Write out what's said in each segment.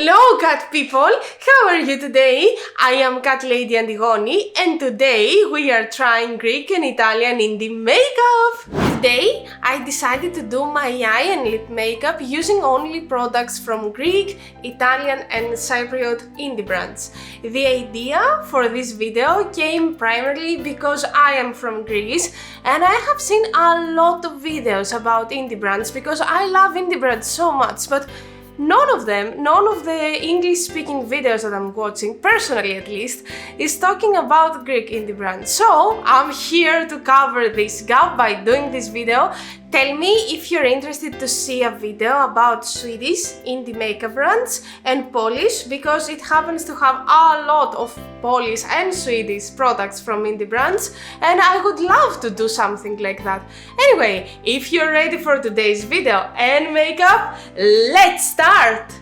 Hello cat people! How are you today? I am Catlady Antigoni and today we are trying Greek and Italian indie makeup! Today I decided to do my eye and lip makeup using only products from Greek, Italian and Cypriot indie brands. The idea for this video came primarily because I am from Greece and I have seen a lot of videos about indie brands because I love indie brands so much, but none of the English-speaking videos that I'm watching, personally at least, is talking about Greek indie brands. So I'm here to cover this gap by doing this video. Tell me if you're interested to see a video about Swedish indie makeup brands and Polish, because it happens to have a lot of Polish and Swedish products from indie brands and I would love to do something like that. Anyway, if you're ready for today's video and makeup, let's start!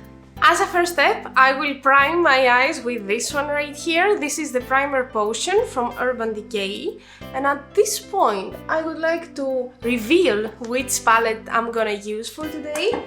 As a first step, I will prime my eyes with this one right here. This is the primer potion from Urban Decay. And at this point, I would like to reveal which palette I'm gonna use for today.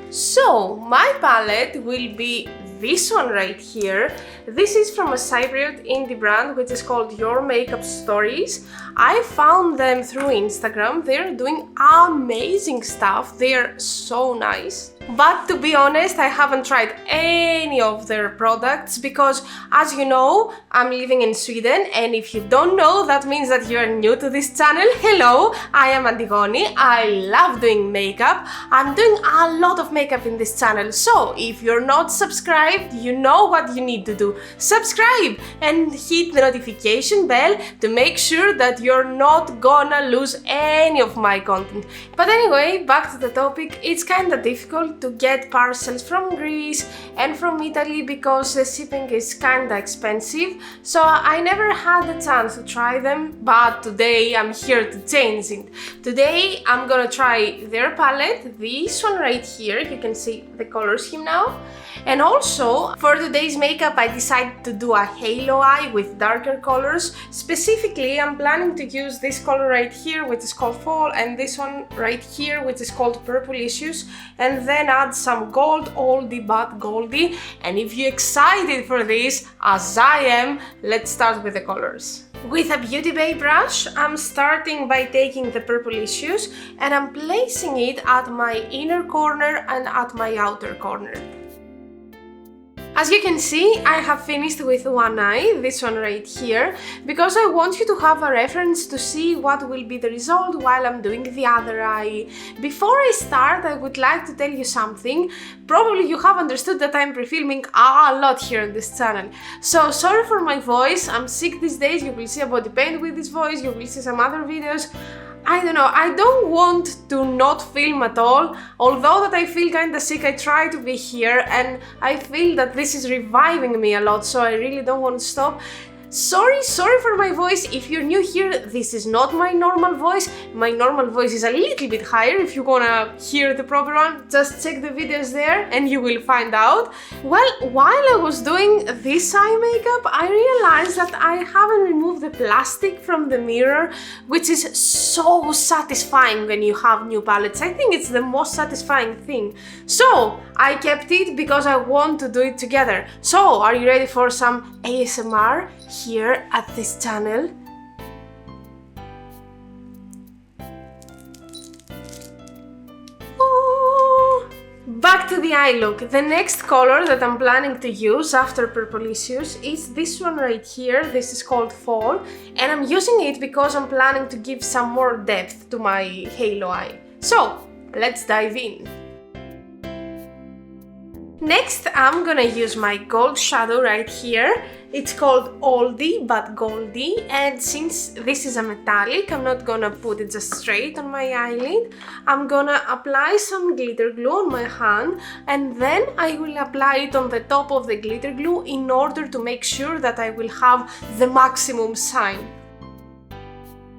So, my palette will be this one right here. This is from a Cypriot indie brand which is called Your Makeup Stories. I found them through Instagram. They're doing amazing stuff. They're so nice. But to be honest, I haven't tried any of their products because, as you know, I'm living in Sweden, and if you don't know, that means that you're new to this channel. Hello, I am Antigoni. I love doing makeup. I'm doing a lot of makeup in this channel, so if you're not subscribed, you know what you need to do. Subscribe and hit the notification bell to make sure that you're not gonna lose any of my content. But anyway, back to the topic. It's kinda difficult to get parcels from Greece and from Italy because the shipping is kinda expensive, so I never had the chance to try them, but today I'm here to change it. Today I'm gonna try their palette, this one right here. You can see the color scheme now. And also, for today's makeup, I decided to do a halo eye with darker colors. Specifically, I'm planning to use this color right here, which is called Fall, and this one right here, which is called Purple Issues, and then add some gold, oldie but goldie. And if you're excited for this, as I am, let's start with the colors. With a Beauty Bay brush, I'm starting by taking the Purple Issues and I'm placing it at my inner corner and at my outer corner. As you can see, I have finished with one eye, this one right here, because I want you to have a reference to see what will be the result while I'm doing the other eye. Before I start, I would like to tell you something. Probably you have understood that I'm pre-filming a lot here on this channel. So sorry for my voice, I'm sick these days. You will see a body paint with this voice, you will see some other videos. I don't know, I don't want to not film at all. Although that I feel kinda sick, I try to be here and I feel that this is reviving me a lot, so I really don't want to stop. Sorry for my voice. If you're new here, this is not my normal voice. My normal voice is a little bit higher. If you wanna hear the proper one, just check the videos there and you will find out. Well, while I was doing this eye makeup, I realized that I haven't removed the plastic from the mirror, which is so satisfying when you have new palettes. I think it's the most satisfying thing. So I kept it because I want to do it together. So are you ready for some ASMR here at this channel? Oh. Back to the eye look. The next color that I'm planning to use after Purple Issues is this one right here. This is called Fall, and I'm using it because I'm planning to give some more depth to my halo eye. So let's dive in. Next, I'm gonna use my gold shadow right here. It's called Oldie but Goldie, and since this is a metallic, I'm not gonna put it just straight on my eyelid. I'm gonna apply some glitter glue on my hand and then I will apply it on the top of the glitter glue in order to make sure that I will have the maximum shine.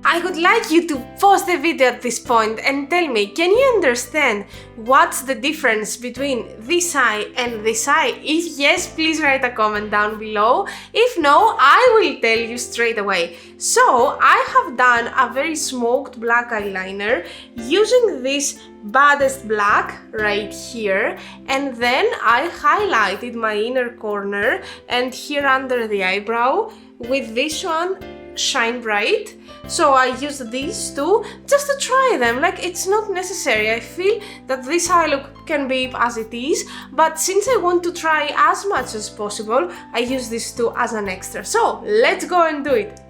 I would like you to pause the video at this point and tell me, can you understand what's the difference between this eye and this eye? If yes, please write a comment down below. If no, I will tell you straight away. So I have done a very smoked black eyeliner using this baddest black right here, and then I highlighted my inner corner and here under the eyebrow with this one, Shine Bright. So I used these two just to try them, like it's not necessary. I feel that this eye look can be as it is, but since I want to try as much as possible, I use these two as an extra. So let's go and do it.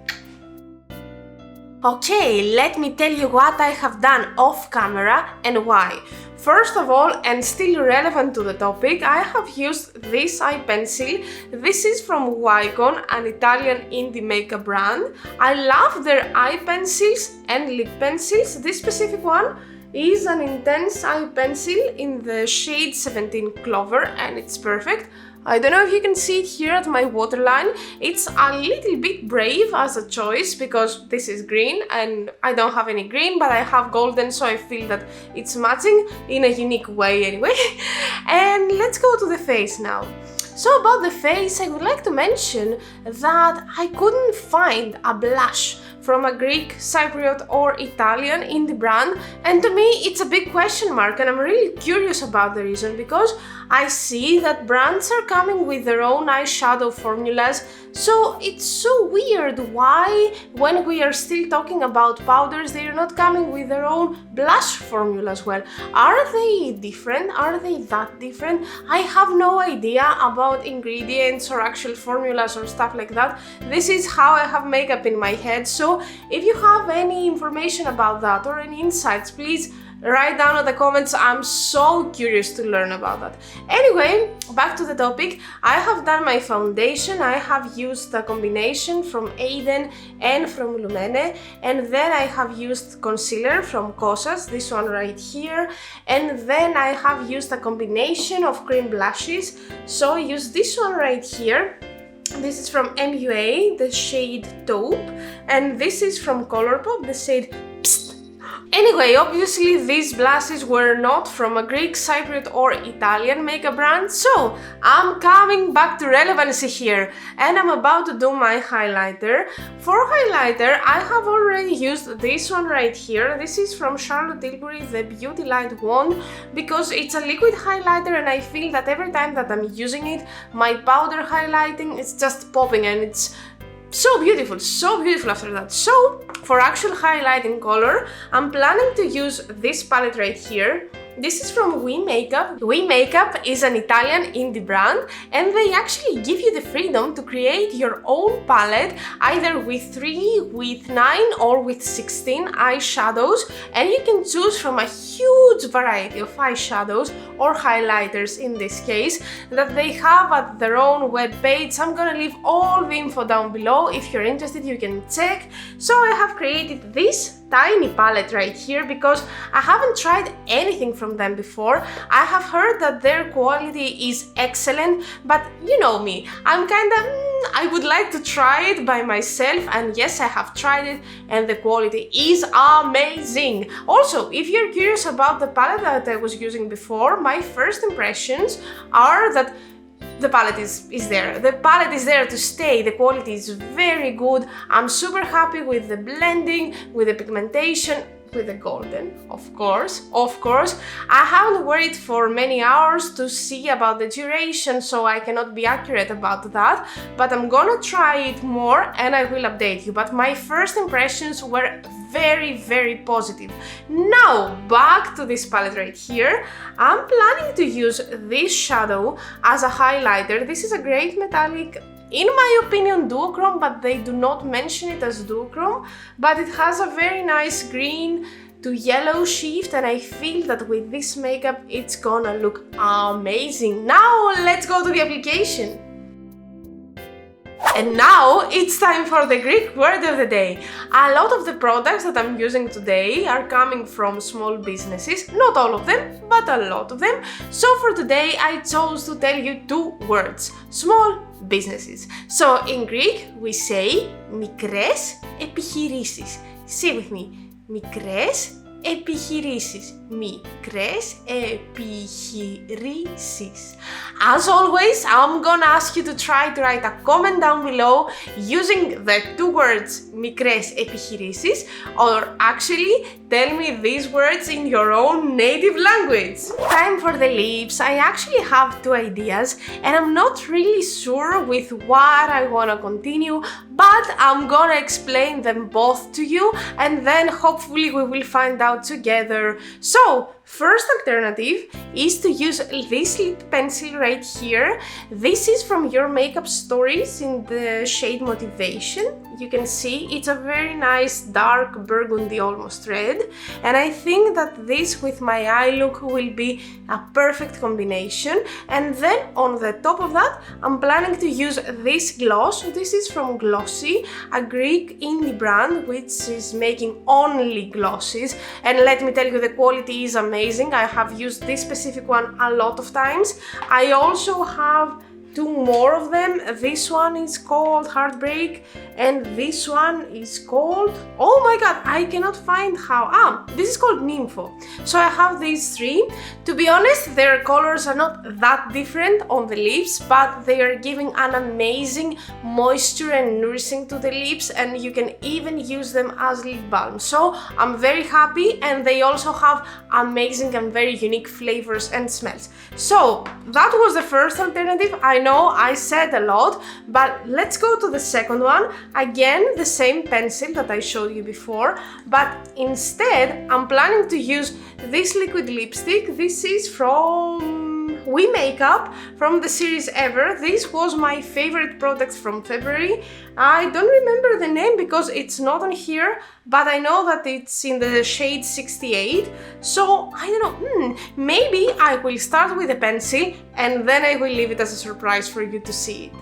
Okay, let me tell you what I have done off camera and why. First of all, and still relevant to the topic, I have used this eye pencil. This is from Wycon, an Italian indie makeup brand. I love their eye pencils and lip pencils. This specific one is an intense eye pencil in the shade 17 Clover, and it's perfect. I don't know if you can see it here at my waterline. It's a little bit brave as a choice because this is green and I don't have any green, but I have golden, so I feel that it's matching in a unique way anyway. And let's go to the face now. So about the face, I would like to mention that I couldn't find a blush from a Greek, Cypriot or Italian indie brand, and to me it's a big question mark, and I'm really curious about the reason because I see that brands are coming with their own eyeshadow formulas, so it's so weird why when we are still talking about powders they are not coming with their own blush formula as well. Are they different? Are they that different? I have no idea about ingredients or actual formulas or stuff like that. This is how I have makeup in my head, so if you have any information about that or any insights, please write down in the comments. I'm so curious to learn about that. Anyway, back to the topic. I have done my foundation. I have used a combination from Aden and from Lumene, and then I have used concealer from Kosas, this one right here, and then I have used a combination of cream blushes. So I use this one right here. This is from MUA, the shade Taupe, and this is from Colourpop, the shade Psst. Anyway, obviously these blushes were not from a Greek, Cypriot or Italian makeup brand, so I'm coming back to relevancy here and I'm about to do my highlighter. For highlighter, I have already used this one right here. This is from Charlotte Tilbury, the Beauty Light Wand, because it's a liquid highlighter and I feel that every time that I'm using it, my powder highlighting is just popping and it's so beautiful after that. So for actual highlighting color, I'm planning to use this palette right here. This is from We Makeup. We Makeup is an Italian indie brand and they actually give you the freedom to create your own palette either with 3, with 9 or with 16 eyeshadows, and you can choose from a huge variety of eyeshadows or highlighters in this case that they have at their own webpage. I'm gonna leave all the info down below. If you're interested, you can check. So I have created this tiny palette right here because I haven't tried anything from them before. I have heard that their quality is excellent, but you know me, I'm I would like to try it by myself, and yes, I have tried it and the quality is amazing. Also, if you're curious about the palette that I was using before, my first impressions are that the palette is there. The palette is there to stay. The quality is very good. I'm super happy with the blending, with the pigmentation, with the golden, of course. I haven't wear it for many hours to see about the duration, so I cannot be accurate about that, but I'm gonna try it more and I will update you. But my first impressions were very positive. Now back to this palette right here. I'm planning to use this shadow as a highlighter. This is a great metallic, in my opinion, duochrome, but they do not mention it as duochrome, but it has a very nice green to yellow shift, and I feel that with this makeup it's gonna look amazing. Now let's go to the application. And now it's time for the Greek word of the day. A lot of the products that I'm using today are coming from small businesses, not all of them, but a lot of them. So for today I chose to tell you two words: small businesses. So in Greek we say μικρές επιχειρήσεις. Say with me. Μικρές επιχειρήσεις. Μικρές επιχειρήσεις. As always, I'm gonna ask you to try to write a comment down below using the two words μικρές επιχειρήσεις, or actually tell me these words in your own native language. Time for the lips. I actually have two ideas and I'm not really sure with what I wanna continue, but I'm gonna explain them both to you and then hopefully we will find out together. So, first alternative is to use this lip pencil right here. This is from Your Makeup Stories in the shade Motivation. You can see it's a very nice dark burgundy, almost red, and I think that this with my eye look will be a perfect combination. And then on the top of that, I'm planning to use this gloss. This is from Glossy, a Greek indie brand which is making only glosses, and let me tell you, the quality is amazing. I have used this specific one a lot of times. I also have two more of them. This one is called Heartbreak and this one is called, oh my god, I cannot find how, this is called Nympho. So I have these three. To be honest, their colors are not that different on the lips, but they are giving an amazing moisture and nourishing to the lips, and you can even use them as lip balm. So I'm very happy, and they also have amazing and very unique flavors and smells. So that was the first alternative. I know I said a lot, but let's go to the second one. Again, the same pencil that I showed you before, but instead I'm planning to use this liquid lipstick. This is from We Makeup, from the series Ever. This was my favorite product from February. I don't remember the name because it's not on here, but I know that it's in the shade 68. So I don't know, maybe I will start with a pencil and then I will leave it as a surprise for you to see it.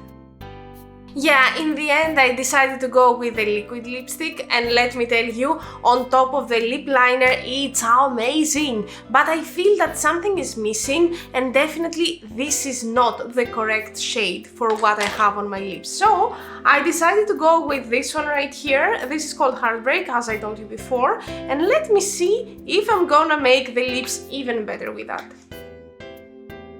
Yeah, in the end I decided to go with the liquid lipstick, and let me tell you, on top of the lip liner it's amazing, but I feel that something is missing, and definitely this is not the correct shade for what I have on my lips. So I decided to go with this one right here. This is called Heartbreak, as I told you before, and let me see if I'm gonna make the lips even better with that.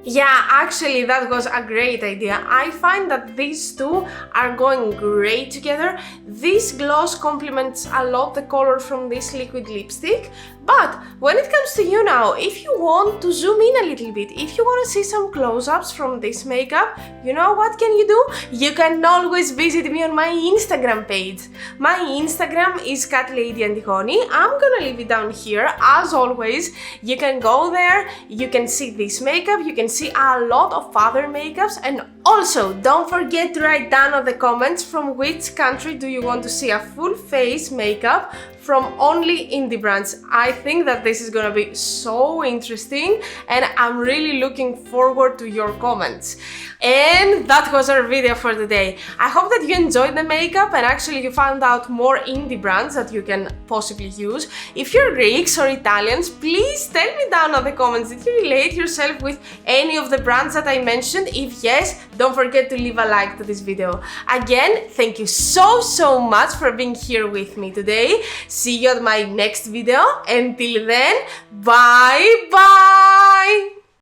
Yeah, actually that was a great idea. I find that these two are going great together. This gloss complements a lot the color from this liquid lipstick, but when it comes to you now, if you want to zoom in a little bit, if you want to see some close-ups from this makeup, you know what can you do? You can always visit me on my Instagram page. My Instagram is Catlady Antigoni. I'm gonna leave it down here. As always, you can go there, you can see this makeup, you can see a lot of other makeups, and also don't forget to write down in the comments from which country do you want to see a full face makeup from only indie brands. I think that this is gonna be so interesting and I'm really looking forward to your comments. And that was our video for today. I hope that you enjoyed the makeup and actually you found out more indie brands that you can possibly use. If you're Greeks or Italians, please tell me down in the comments, did you relate yourself with any of the brands that I mentioned? If yes, don't forget to leave a like to this video. Again, thank you so much for being here with me today. See you at my next video. Until then, bye bye!